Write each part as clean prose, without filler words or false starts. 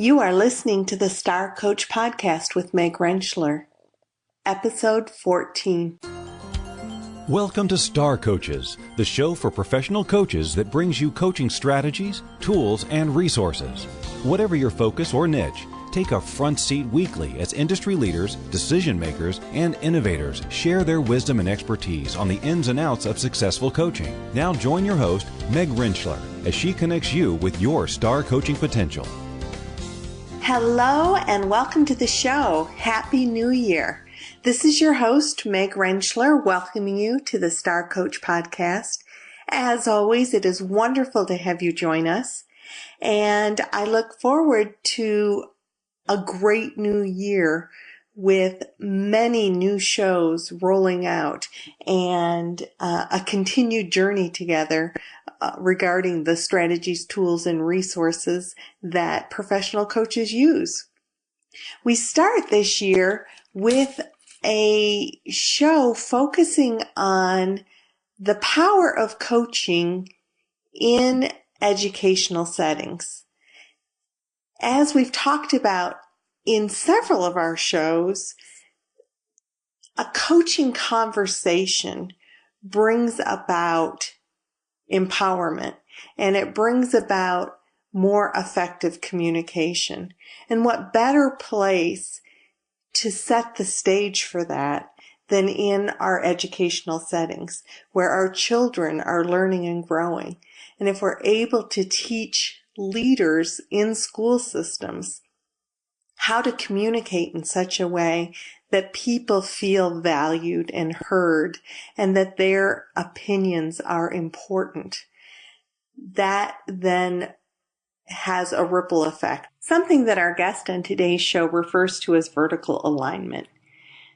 You are listening to the Star Coach Podcast with Meg Rentschler, Episode 14. Welcome to Star Coaches, the show for professional coaches that brings you coaching strategies, tools, and resources. Whatever your focus or niche, take a front seat weekly as industry leaders, decision makers, and innovators share their wisdom and expertise on the ins and outs of successful coaching. Now join your host, Meg Rentschler, as she connects you with your star coaching potential. Hello and welcome to the show. Happy New Year. This is your host, Meg Rentschler, welcoming you to the Star Coach Podcast. As always, it is wonderful to have you join us, and I look forward to a great new year with many new shows rolling out and a continued journey together regarding the strategies, tools, and resources that professional coaches use. We start this year with a show focusing on the power of coaching in educational settings. As we've talked about in several of our shows, a coaching conversation brings about empowerment, and it brings about more effective communication. And what better place to set the stage for that than in our educational settings, where our children are learning and growing. And if we're able to teach leaders in school systems how to communicate in such a way that people feel valued and heard, and that their opinions are important, that then has a ripple effect. Something that our guest on today's show refers to as vertical alignment.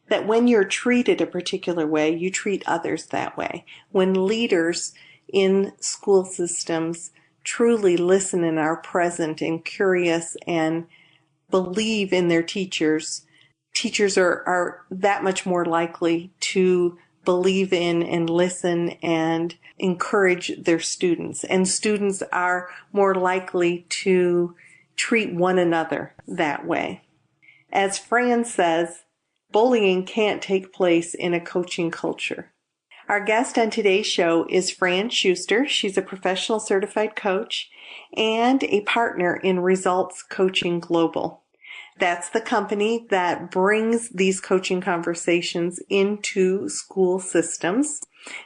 That when you're treated a particular way, you treat others that way. When leaders in school systems truly listen and are present and curious and believe in their teachers, teachers are that much more likely to believe in and listen and encourage their students. And students are more likely to treat one another that way. As Fran says, bullying can't take place in a coaching culture. Our guest on today's show is Fran Schuster. She's a professional certified coach and a partner in Results Coaching Global. That's the company that brings these coaching conversations into school systems.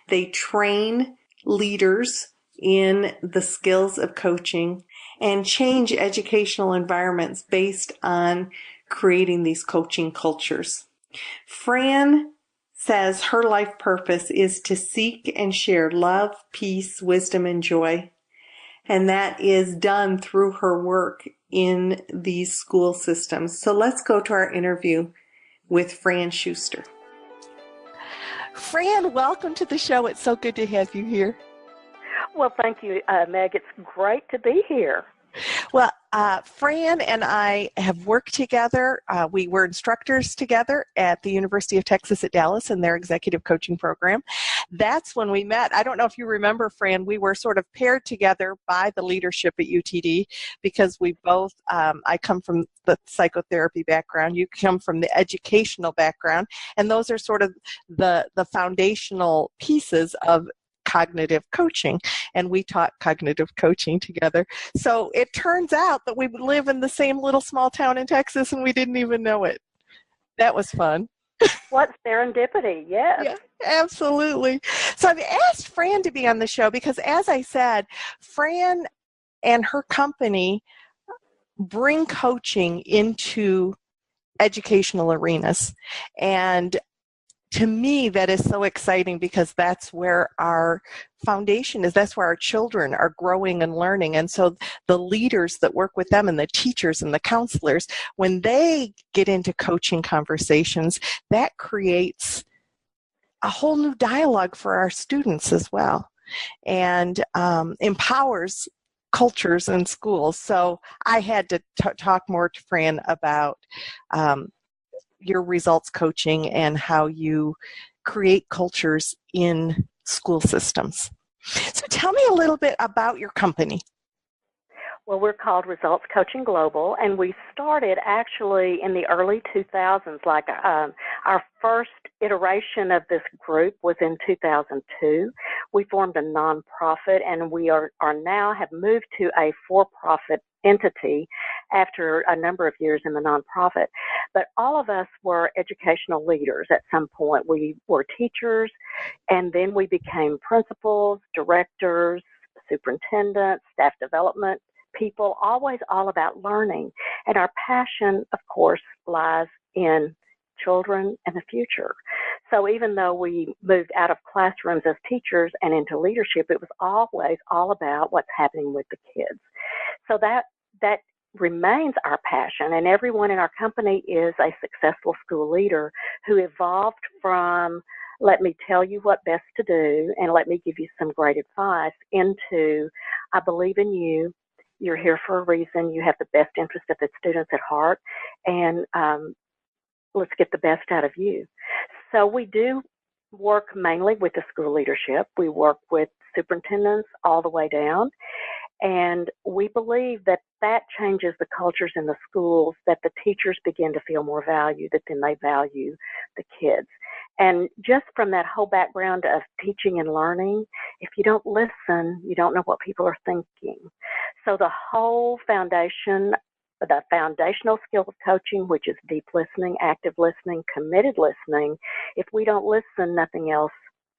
They train leaders in the skills of coaching and change educational environments based on creating these coaching cultures. Fran says her life purpose is to seek and share love, peace, wisdom, and joy. And that is done through her work in these school systems. So let's go to our interview with Fran Schuster. Fran, welcome to the show. It's so good to have you here. Well, thank you, Meg. It's great to be here. Well, Fran and I have worked together. We were instructors together at the University of Texas at Dallas in their executive coaching program. That's when we met. I don't know if you remember, Fran, we were sort of paired together by the leadership at UTD because we both, I come from the psychotherapy background, you come from the educational background, and those are sort of the foundational pieces of cognitive coaching, and we taught cognitive coaching together. So it turns out that we live in the same little small town in Texas and we didn't even know it. That was fun. What serendipity, yes. Yeah, absolutely. So I've asked Fran to be on the show because, as I said, Fran and her company bring coaching into educational arenas, and to me, that is so exciting because that's where our foundation is. That's where our children are growing and learning. And so the leaders that work with them and the teachers and the counselors, when they get into coaching conversations, that creates a whole new dialogue for our students as well, and empowers cultures in schools. So I had to talk more to Fran about your results coaching and how you create cultures in school systems. So tell me a little bit about your company. Well, we're called Results Coaching Global, and we started actually in the early 2000s. Our first iteration of this group was in 2002. We formed a nonprofit, and we are now have moved to a for-profit entity after a number of years in the nonprofit. But all of us were educational leaders at some point. We were teachers, and then we became principals, directors, superintendents, staff development people, always all about learning. And our passion, of course, lies in children and the future. So even though we moved out of classrooms as teachers and into leadership, it was always all about what's happening with the kids. So that remains our passion, and everyone in our company is a successful school leader who evolved from let me tell you what best to do and let me give you some great advice into I believe in you. You're here for a reason. You have the best interest of the students at heart, and let's get the best out of you. So we do work mainly with the school leadership. We work with superintendents all the way down, and we believe that changes the cultures in the schools, that the teachers begin to feel more valued, that then they value the kids. And just from that whole background of teaching and learning, if you don't listen, you don't know what people are thinking. So the whole foundation, the foundational skill of coaching, which is deep listening, active listening, committed listening, if we don't listen, nothing else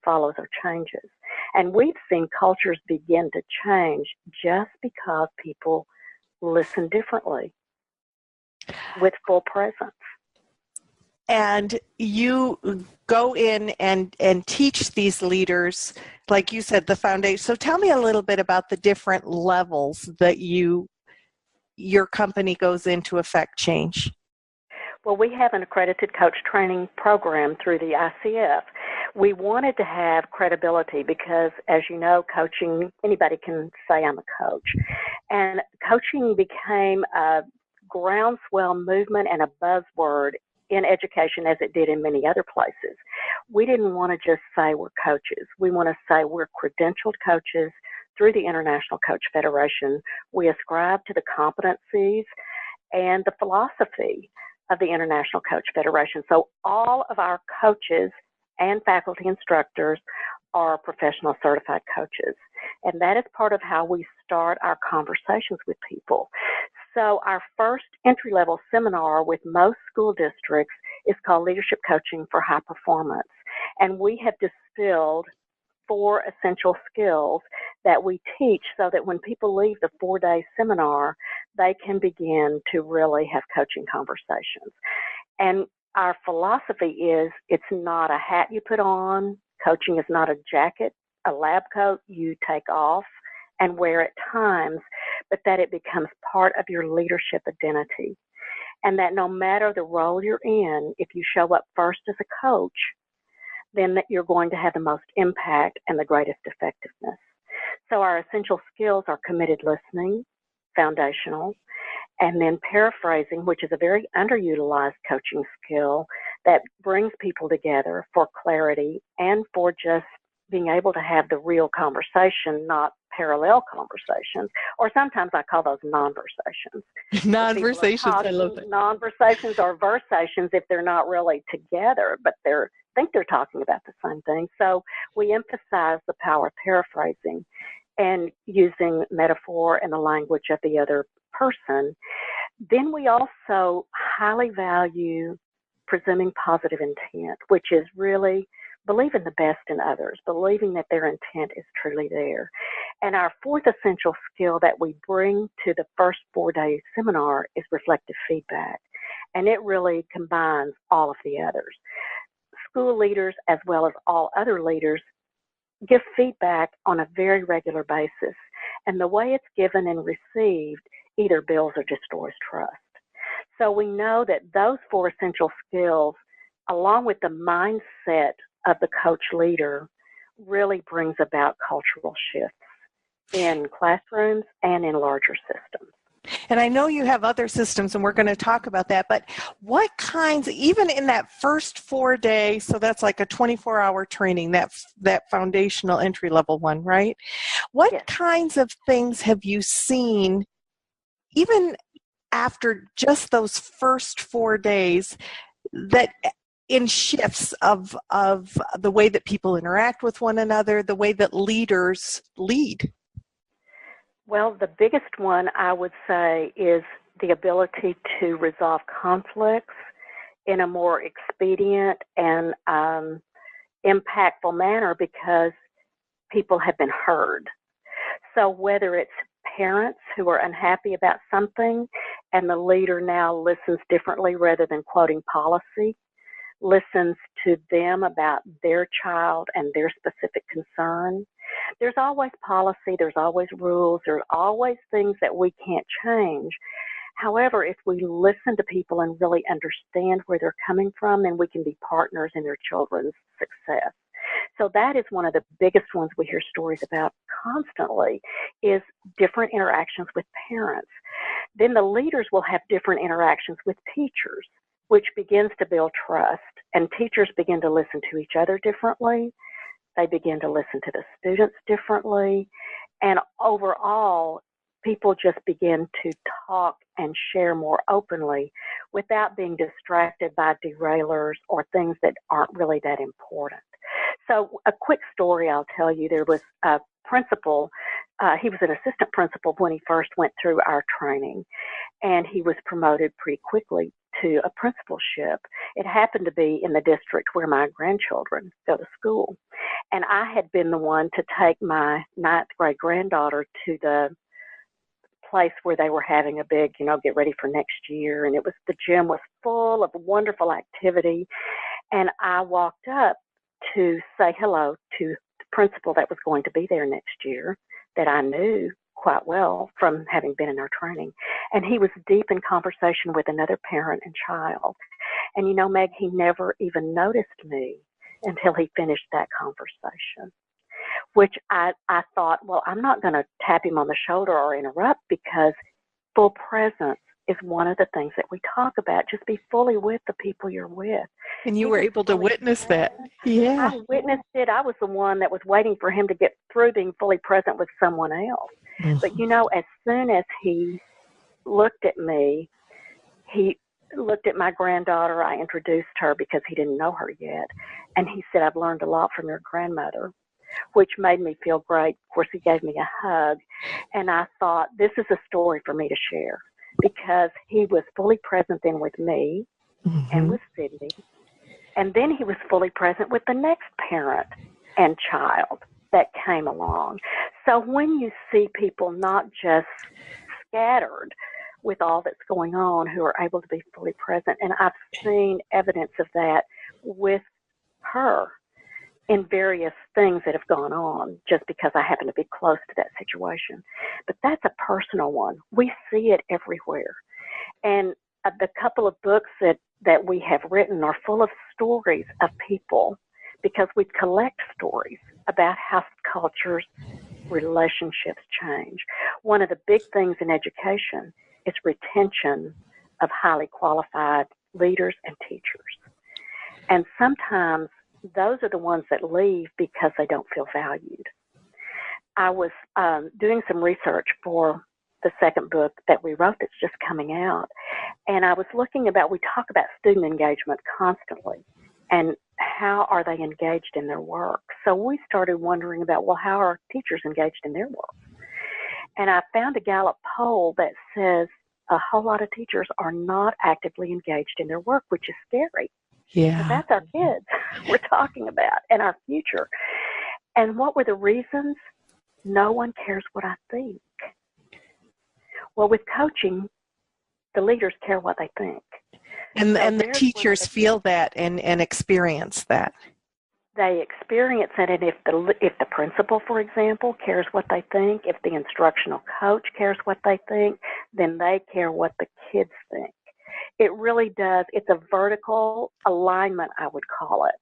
follows or changes. And we've seen cultures begin to change just because people listen differently with full presence. And you go in and teach these leaders, like you said, the foundation. So tell me a little bit about the different levels that your company goes in to affect change. Well, we have an accredited coach training program through the ICF. We wanted to have credibility because, as you know, coaching, anybody can say I'm a coach. And coaching became a groundswell movement and a buzzword in education as it did in many other places. We didn't want to just say we're coaches. We want to say we're credentialed coaches through the International Coach Federation. We ascribe to the competencies and the philosophy of the International Coach Federation. So all of our coaches and faculty instructors are professional certified coaches. And that is part of how we start our conversations with people. So our first entry-level seminar with most school districts is called Leadership Coaching for High Performance. And we have distilled 4 essential skills that we teach so that when people leave the 4-day seminar, they can begin to really have coaching conversations. And our philosophy is it's not a hat you put on. Coaching is not a jacket, a lab coat you take off and wear at times, but that it becomes part of your leadership identity. And that no matter the role you're in, if you show up first as a coach, then that you're going to have the most impact and the greatest effectiveness. So our essential skills are committed listening, foundational, and then paraphrasing, which is a very underutilized coaching skill that brings people together for clarity and for just being able to have the real conversation, not parallel conversations, or sometimes I call those non-versations. Non-versations, I love that. Non-versations or versations if they're not really together, but think they're talking about the same thing. So we emphasize the power of paraphrasing and using metaphor and the language of the other person. Then we also highly value presuming positive intent, which is really believing the best in others, believing that their intent is truly there. And our 4th essential skill that we bring to the first 4-day seminar is reflective feedback. And it really combines all of the others. School leaders, as well as all other leaders, give feedback on a very regular basis. And the way it's given and received either builds or destroys trust. So we know that those 4 essential skills, along with the mindset of the coach leader, really brings about cultural shifts in classrooms and in larger systems. And I know you have other systems, and we're going to talk about that, but what kinds, even in that first 4-day, so that's like a 24-hour training, that foundational entry-level one, right? What kinds of things have you seen even after just those first 4 days, that in shifts of the way that people interact with one another, the way that leaders lead? Well, the biggest one I would say is the ability to resolve conflicts in a more expedient and impactful manner because people have been heard. So whether it's parents who are unhappy about something and the leader now listens differently rather than quoting policy, listens to them about their child and their specific concern. There's always policy, there's always rules, there's always things that we can't change. However, if we listen to people and really understand where they're coming from, then we can be partners in their children's success. So that is one of the biggest ones we hear stories about constantly, is different interactions with parents. Then the leaders will have different interactions with teachers, which begins to build trust. And teachers begin to listen to each other differently. They begin to listen to the students differently. And overall, people just begin to talk and share more openly without being distracted by derailers or things that aren't really that important. So a quick story I'll tell you. There was a principal, he was an assistant principal when he first went through our training, and he was promoted pretty quickly to a principalship. It happened to be in the district where my grandchildren go to school. And I had been the one to take my 9th grade granddaughter to the place where they were having a big, get ready for next year. And the gym was full of wonderful activity. And I walked up to say hello to the principal that was going to be there next year, that I knew quite well from having been in our training. And he was deep in conversation with another parent and child. And Meg, he never even noticed me until he finished that conversation, which I thought, well, I'm not going to tap him on the shoulder or interrupt, because full presence is one of the things that we talk about. Just be fully with the people you're with. And you were able to witness that. Yeah. I witnessed it. I was the one that was waiting for him to get through being fully present with someone else. Mm-hmm. But, as soon as he looked at me, he looked at my granddaughter. I introduced her because he didn't know her yet. And he said, I've learned a lot from your grandmother, which made me feel great. Of course, he gave me a hug. And I thought, this is a story for me to share, because he was fully present then with me and with Sydney. And then he was fully present with the next parent and child that came along. So when you see people not just scattered with all that's going on, who are able to be fully present, and I've seen evidence of that with her in various things that have gone on, just because I happen to be close to that situation. But that's a personal one. We see it everywhere. And the couple of books that we have written are full of stories of people, because we collect stories about how cultures, relationships change. One of the big things in education is retention of highly qualified leaders and teachers. And sometimes those are the ones that leave because they don't feel valued. I was doing some research for the second book that we wrote that's just coming out, and I was looking about, we talk about student engagement constantly, and how are they engaged in their work? So we started wondering about, well, how are teachers engaged in their work? And I found a Gallup poll that says a whole lot of teachers are not actively engaged in their work, which is scary. Yeah. So that's our kids we're talking about, and our future. And what were the reasons? No one cares what I think. Well, with coaching, the leaders care what they think. And the teachers feel that and experience that. They experience it, and if the principal, for example, cares what they think, if the instructional coach cares what they think, then they care what the kids think. It really does. It's a vertical alignment, I would call it.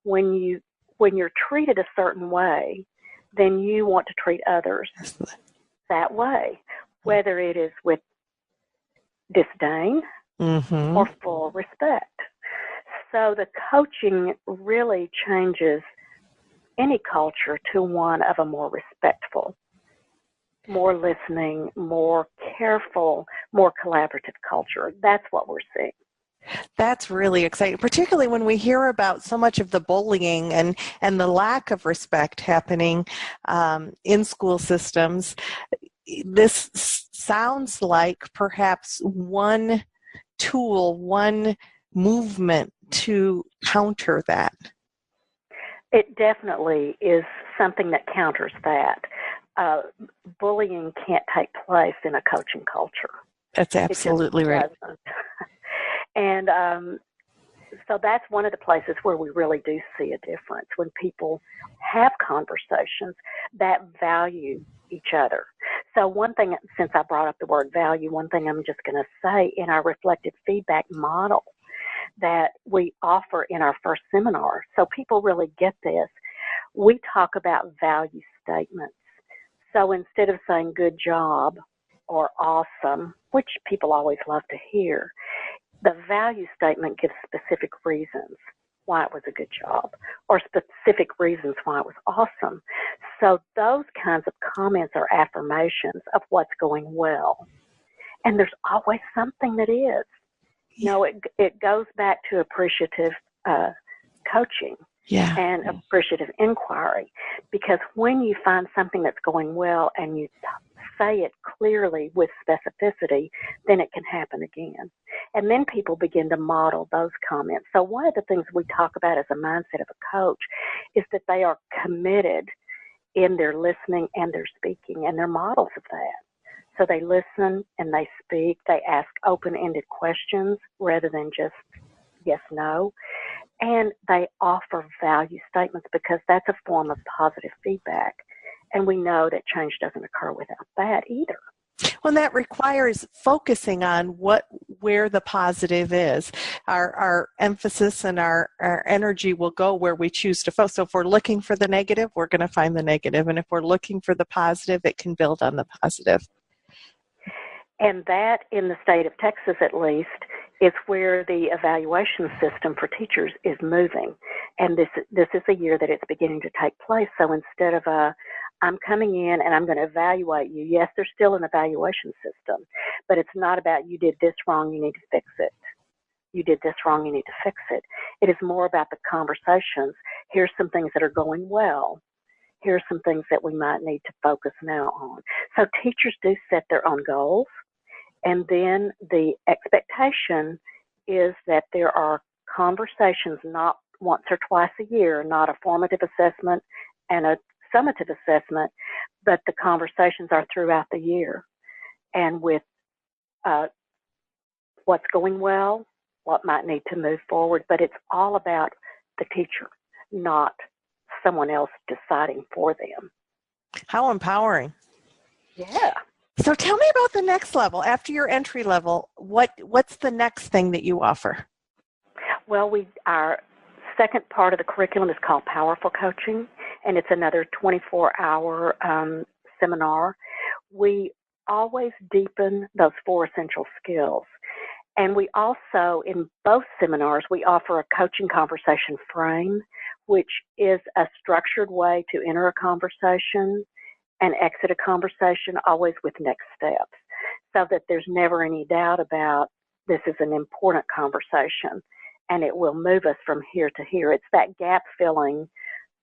When you're treated a certain way, then you want to treat others that way, whether it is with disdain or full respect. So the coaching really changes any culture to one of a more respectful more listening, more careful, more collaborative culture. That's what we're seeing. That's really exciting, particularly when we hear about so much of the bullying and the lack of respect happening in school systems. This sounds like perhaps one tool, one movement to counter that. It definitely is something that counters that. Bullying can't take place in a coaching culture. That's absolutely right. And so that's one of the places where we really do see a difference, when people have conversations that value each other. So one thing, since I brought up the word value, one thing I'm just going to say, in our reflective feedback model that we offer in our first seminar, so people really get this, we talk about value statements. So instead of saying good job or awesome, which people always love to hear, the value statement gives specific reasons why it was a good job, or specific reasons why it was awesome. So those kinds of comments are affirmations of what's going well. And there's always something that is. You know, it goes back to appreciative coaching and appreciative inquiry, because when you find something that's going well and you say it clearly with specificity, then it can happen again. And then people begin to model those comments. So one of the things we talk about as a mindset of a coach is that they are committed in their listening and their speaking, and they're models of that. So they listen and they speak. They ask open-ended questions rather than just yes, no. And they offer value statements, because that's a form of positive feedback. And we know that change doesn't occur without that either. Well, that requires focusing on where the positive is. Our emphasis and our energy will go where we choose to focus. So if we're looking for the negative, we're going to find the negative. And if we're looking for the positive, it can build on the positive. And that, in the state of Texas at least, is where the evaluation system for teachers is moving. And this is a year that it's beginning to take place. So instead of I'm coming in and I'm going to evaluate you, yes, there's still an evaluation system, but it's not about you did this wrong, you need to fix it. You did this wrong, you need to fix it. It is more about the conversations. Here's some things that are going well. Here's some things that we might need to focus now on. So teachers do set their own goals. And then the expectation is that there are conversations not once or twice a year, not a formative assessment and a summative assessment, but the conversations are throughout the year. And with what's going well, what might need to move forward, but it's all about the teacher, not someone else deciding for them. How empowering. Yeah. So tell me about the next level. After your entry level, what's the next thing that you offer? Well, our second part of the curriculum is called Powerful Coaching, and it's another 24-hour seminar. We always deepen those 4 essential skills. And we also, in both seminars, we offer a coaching conversation frame, which is a structured way to enter a conversation and exit a conversation, always with next steps, so that there's never any doubt about this is an important conversation and it will move us from here to here. It's that gap-filling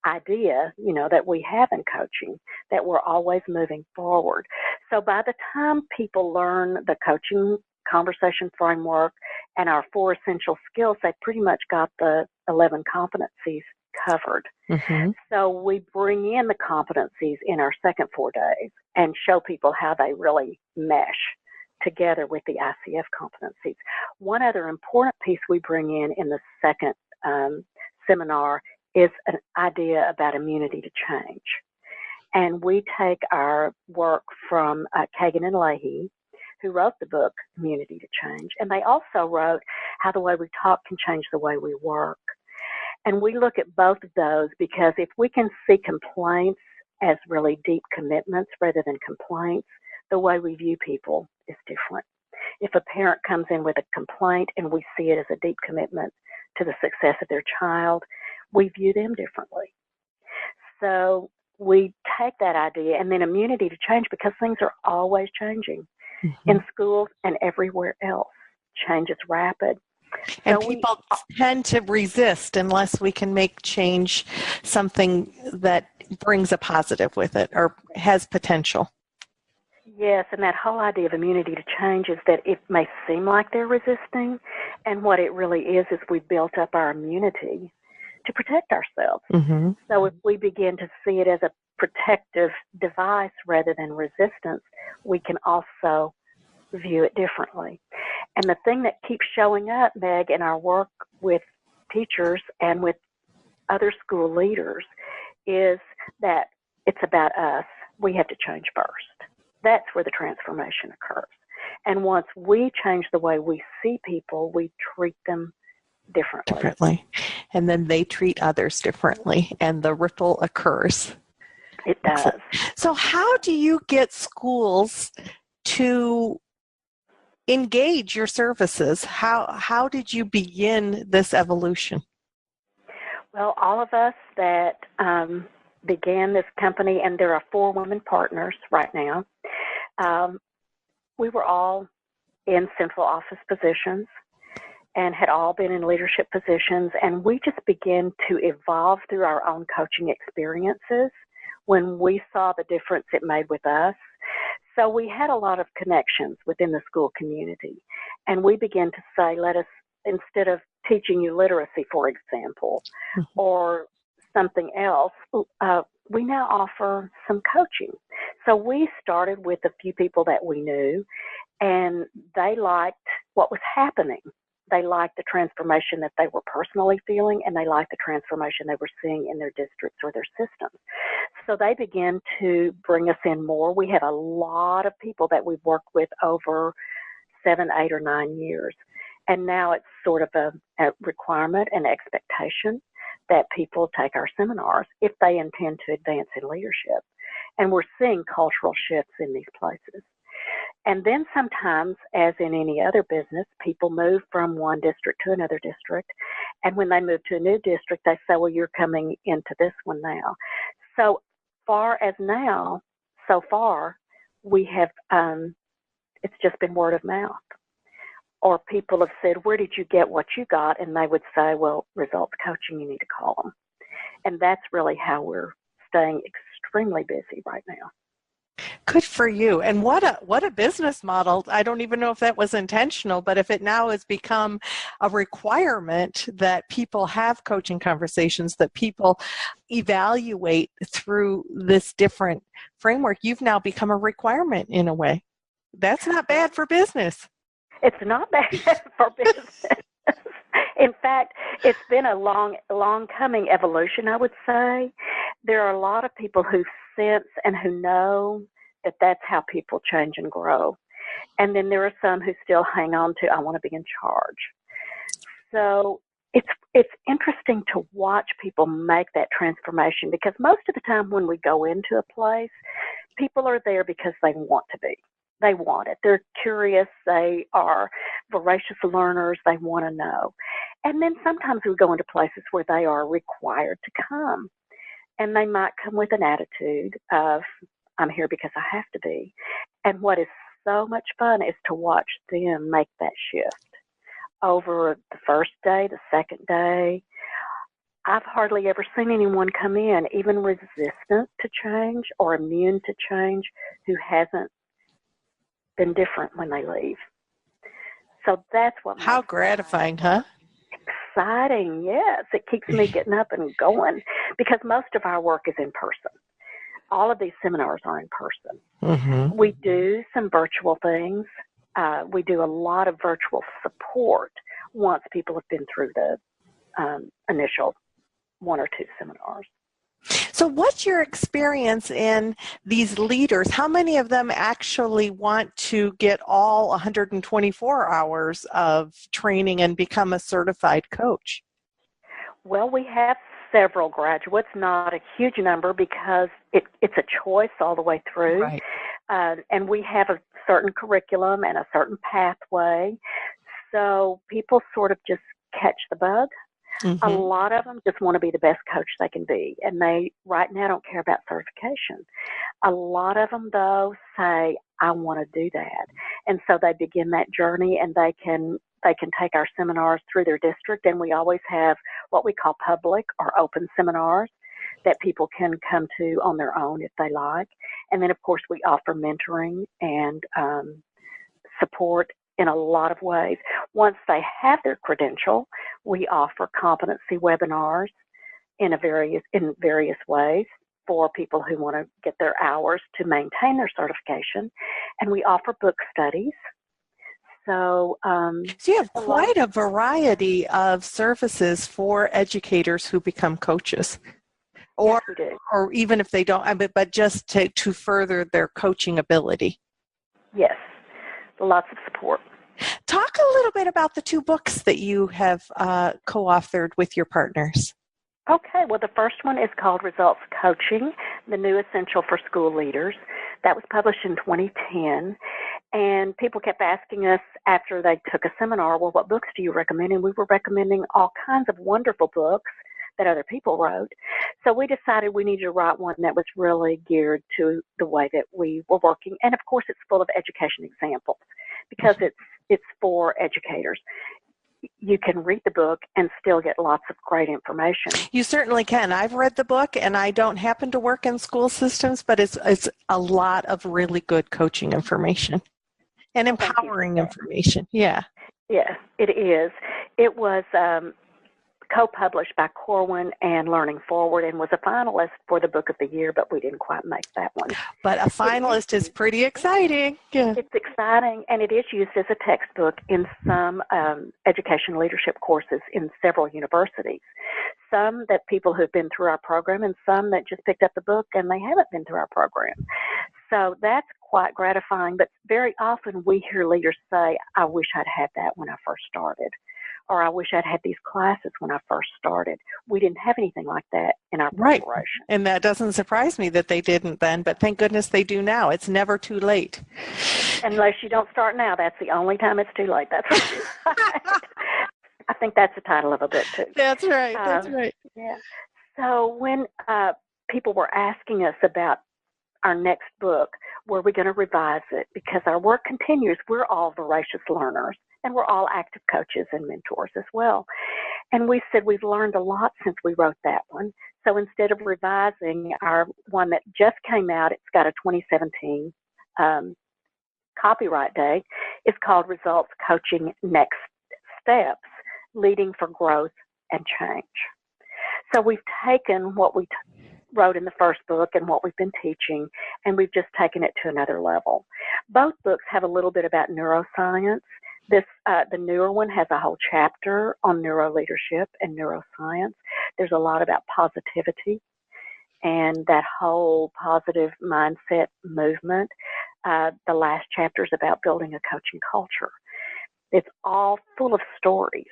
idea, that we have in coaching, that we're always moving forward. So by the time people learn the coaching conversation framework and our 4 essential skills, they pretty much got the 11 competencies covered. Mm-hmm. So we bring in the competencies in our second 4 days and show people how they really mesh together with the ICF competencies. One other important piece we bring in the second seminar is an idea about immunity to change. And we take our work from Kagan and Leahy, who wrote the book Immunity to Change, and they also wrote How the Way We Talk Can Change the Way We Work. And we look at both of those because if we can see complaints as really deep commitments rather than complaints, the way we view people is different. If a parent comes in with a complaint and we see it as a deep commitment to the success of their child, we view them differently. So we take that idea and then immunity to change, because things are always changing in schools and everywhere else. Change is rapid. And people tend to resist unless we can make change something that brings a positive with it or has potential. Yes, and that whole idea of immunity to change is that it may seem like they're resisting, and what it really is we've built up our immunity to protect ourselves. So if we begin to see it as a protective device rather than resistance, we can also view it differently. And the thing that keeps showing up, Meg, in our work with teachers and with other school leaders is that it's about us. We have to change first. That's where the transformation occurs. And once we change the way we see people, we treat them differently. And then they treat others differently, and the ripple occurs. It does. So how do you get schools to engage your services? How did you begin this evolution? Well, all of us that began this company, and there are 4 women partners right now, we were all in central office positions and had all been in leadership positions, and we just began to evolve through our own coaching experiences when we saw the difference it made with us. So we had a lot of connections within the school community, and we began to say, let us, instead of teaching you literacy, for example, or something else, we now offer some coaching. So we started with a few people that we knew, and they liked what was happening. They liked the transformation that they were personally feeling, and they liked the transformation they were seeing in their districts or their systems. So they began to bring us in more. We have a lot of people that we've worked with over 7, 8, or 9 years. And now it's sort of a requirement and expectation that people take our seminars if they intend to advance in leadership. And we're seeing cultural shifts in these places. And then sometimes, as in any other business, people move from one district to another district. And when they move to a new district, they say, well, you're coming into this one now. So far, we have, it's just been word of mouth. Or people have said, where did you get what you got? And they would say, well, results coaching, you need to call them. And that's really how we're staying extremely busy right now. Good for you. And what a business model. I don't even know if that was intentional, but if it now has become a requirement that people have coaching conversations, that people evaluate through this different framework, you've now become a requirement in a way. That's not bad for business. It's not bad for business. In fact, it's been a long coming evolution, I would say. There are a lot of people who sense and who know that that's how people change and grow. And then there are some who still hang on to, I want to be in charge. So it's interesting to watch people make that transformation, because most of the time when we go into a place, people are there because they want to be. They want it. They're curious. They are voracious learners. They want to know. And then sometimes we go into places where they are required to come. And they might come with an attitude of, I'm here because I have to be. And what is so much fun is to watch them make that shift over the first day, the second day. I've hardly ever seen anyone come in, even resistant to change or immune to change, who hasn't been different when they leave. So that's what makes How gratifying, huh? Exciting, yes. It keeps me getting up and going, because most of our work is in person. All of these seminars are in person. Mm-hmm. We do some virtual things. We do a lot of virtual support once people have been through the initial 1 or 2 seminars. So what's your experience in these leaders? How many of them actually want to get all 124 hours of training and become a certified coach? Well, we have several graduates, not a huge number, because it's a choice all the way through. Right. And we have a certain curriculum and a certain pathway. So people sort of just catch the bug. A lot of them just want to be the best coach they can be, and they right now don't care about certification. A lot of them, though, say, I want to do that. And so they begin that journey, and they can take our seminars through their district, and we always have what we call public or open seminars that people can come to on their own if they like. And then, of course, we offer mentoring and support in a lot of ways. Once they have their credential, we offer competency webinars in various ways for people who want to get their hours to maintain their certification. And we offer book studies. So you have quite a variety of services for educators who become coaches. Or, yes, we do. Or even if they don't, but just to further their coaching ability. Yes, lots of support. Talk a little bit about the 2 books that you have co-authored with your partners. Okay, well, the first one is called Results Coaching, the New Essential for School Leaders. That was published in 2010, and people kept asking us after they took a seminar, well, what books do you recommend? And we were recommending all kinds of wonderful books that other people wrote. So we decided we needed to write one that was really geared to the way that we were working. And, of course, it's full of education examples because it's for educators. You can read the book and still get lots of great information. You certainly can. I've read the book, and I don't happen to work in school systems, but it's a lot of really good coaching information and empowering information. Yeah. Yes, it is. It was co-published by Corwin and Learning Forward and was a finalist for the Book of the Year, but we didn't quite make that one. But a finalist is pretty exciting. Yeah. It's exciting, and it is used as a textbook in some education leadership courses in several universities. Some that people who've been through our program and some that just picked up the book and they haven't been through our program. So that's quite gratifying, but very often we hear leaders say, I wish I'd had that when I first started. Or I wish I'd had these classes when I first started. We didn't have anything like that in our preparation. Right. And that doesn't surprise me that they didn't then, but thank goodness they do now. It's never too late. Unless you don't start now, that's the only time it's too late. That's right. I think that's the title of a book, too. That's right. That's right. Yeah. So when people were asking us about our next book, were we going to revise it? Because our work continues. We're all voracious learners, and we're all active coaches and mentors as well. And we said we've learned a lot since we wrote that one. So instead of revising our one that just came out, it's got a 2017 copyright date. It's called Results Coaching Next Steps, Leading for Growth and Change. So we've taken what we wrote in the first book and what we've been teaching, and we've just taken it to another level. Both books have a little bit about neuroscience. The newer one has a whole chapter on neuroleadership and neuroscience. There's a lot about positivity and that whole positive mindset movement. The last chapter is about building a coaching culture. It's all full of stories.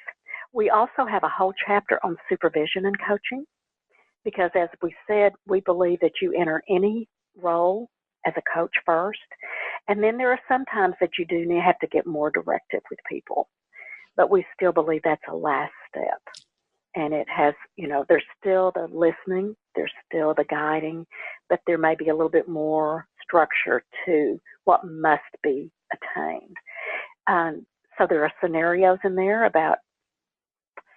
We also have a whole chapter on supervision and coaching because, as we said, we believe that you enter any role as a coach first. And then there are some times that you do have to get more directive with people. But we still believe that's a last step. And it has, there's still the listening, there's still the guiding, but there may be a little bit more structure to what must be attained. So there are scenarios in there about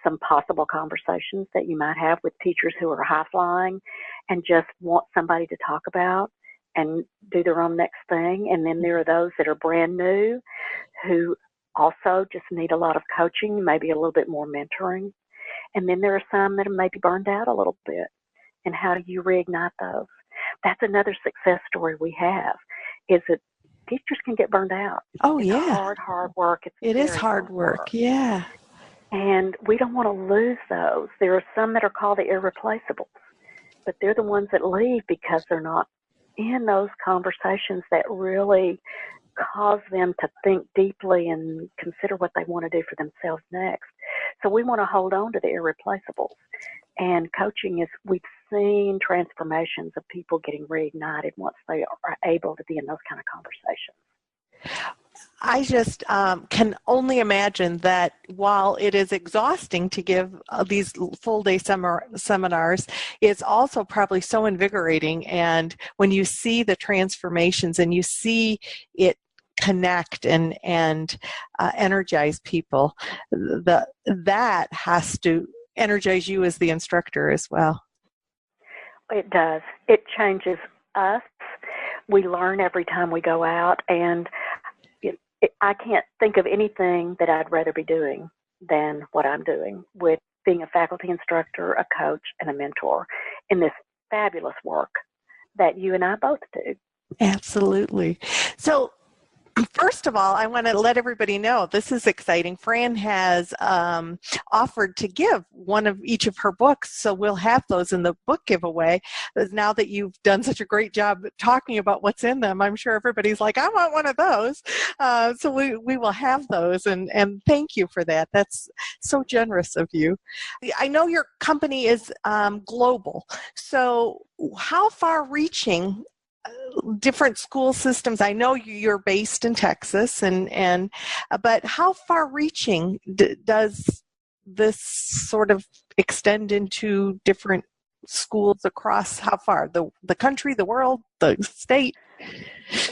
some possible conversations that you might have with teachers who are high-flying and just want somebody to talk about and do their own next thing. And then there are those that are brand new who also just need a lot of coaching, maybe a little bit more mentoring. And then there are some that are maybe burned out a little bit. And how do you reignite those? That's another success story we have, is that teachers can get burned out. Oh, it's yeah. hard work. It is hard work. Yeah. And we don't want to lose those. There are some that are called the irreplaceables, but they're the ones that leave because they're not in those conversations that really cause them to think deeply and consider what they want to do for themselves next. So we want to hold on to the irreplaceables. And coaching is, we've seen transformations of people getting reignited once they are able to be in those kind of conversations. I just can only imagine that while it is exhausting to give these full-day seminars, it's also probably so invigorating. And when you see the transformations and you see it connect and energize people, that has to energize you as the instructor as well. It does. It changes us. We learn every time we go out, and I can't think of anything that I'd rather be doing than what I'm doing with being a faculty instructor, a coach, and a mentor in this fabulous work that you and I both do. Absolutely. So, first of all, I want to let everybody know this is exciting. Fran has offered to give one of each of her books, so we'll have those in the book giveaway. Now that you've done such a great job talking about what's in them, I'm sure everybody's like, I want one of those. So we will have those, and thank you for that. That's so generous of you. I know your company is global, so how far-reaching different school systems? I know you're based in Texas, but how far-reaching does this sort of extend into different schools across? How far? The country, the world, the state?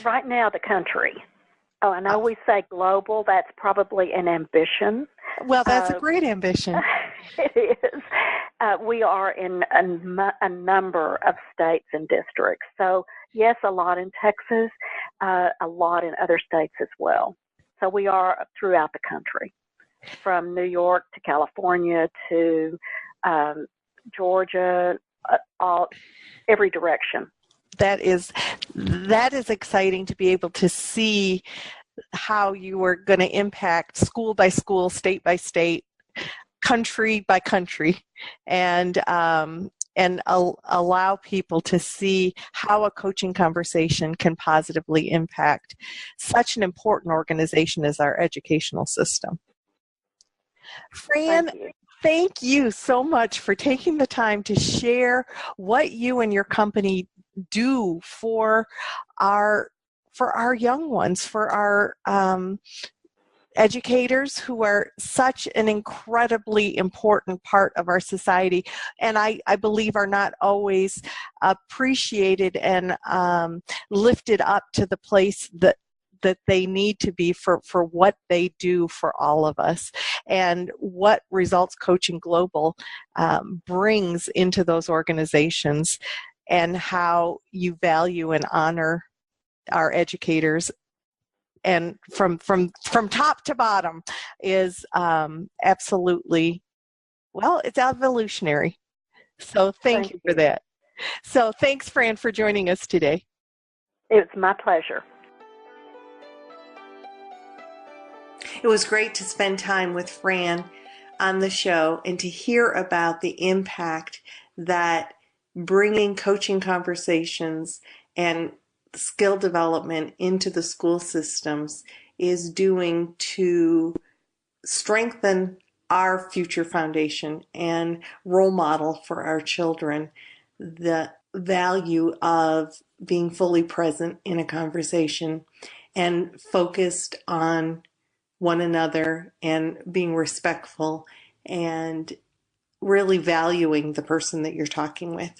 Right now, the country. Oh, I know we say global. That's probably an ambition. Well, that's a great ambition. It is. We are in a number of states and districts. So, yes, a lot in Texas, a lot in other states as well. So we are throughout the country, from New York to California to Georgia, every direction. That is exciting to be able to see how you are going to impact school by school, state by state, country by country, and allow people to see how a coaching conversation can positively impact such an important organization as our educational system. Fran, thank you so much for taking the time to share what you and your company do for our young ones, for our educators who are such an incredibly important part of our society, and I believe are not always appreciated and lifted up to the place that they need to be for what they do for all of us, and what Results Coaching Global brings into those organizations, and how you value and honor our educators. And from top to bottom is absolutely, well, it's evolutionary. So thank you for that. So thanks, Fran, for joining us today. It's my pleasure. It was great to spend time with Fran on the show and to hear about the impact that bringing coaching conversations and skill development into the school systems is doing to strengthen our future foundation and role model for our children the value of being fully present in a conversation and focused on one another and being respectful and really valuing the person that you're talking with.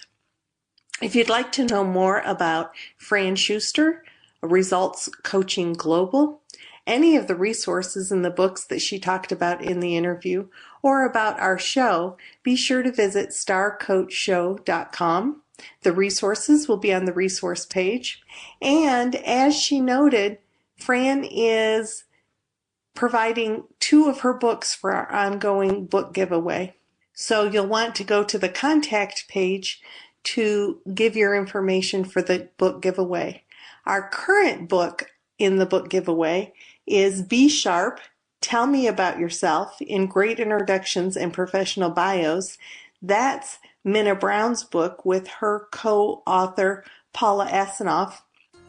If you'd like to know more about Fran Schuster, Results Coaching Global, any of the resources in the books that she talked about in the interview, or about our show, be sure to visit starcoachshow.com. The resources will be on the resource page. And as she noted, Fran is providing 2 of her books for our ongoing book giveaway. So you'll want to go to the contact page to give your information for the book giveaway. Our current book in the book giveaway is Be Sharp, Tell Me About Yourself in Great Introductions and Professional Bios. That's Minna Brown's book with her co-author Paula Asanoff.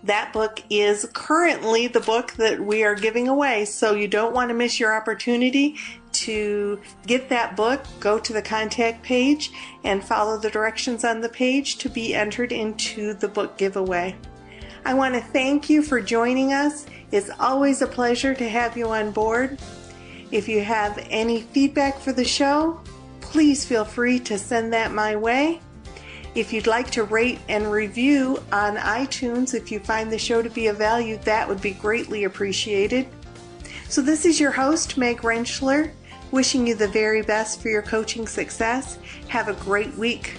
That book is currently the book that we are giving away, so you don't want to miss your opportunity to get that book. Go to the contact page and follow the directions on the page to be entered into the book giveaway. I want to thank you for joining us. It's always a pleasure to have you on board. If you have any feedback for the show, please feel free to send that my way. If you'd like to rate and review on iTunes, if you find the show to be of value, that would be greatly appreciated. So this is your host, Meg Rentschler, wishing you the very best for your coaching success. Have a great week.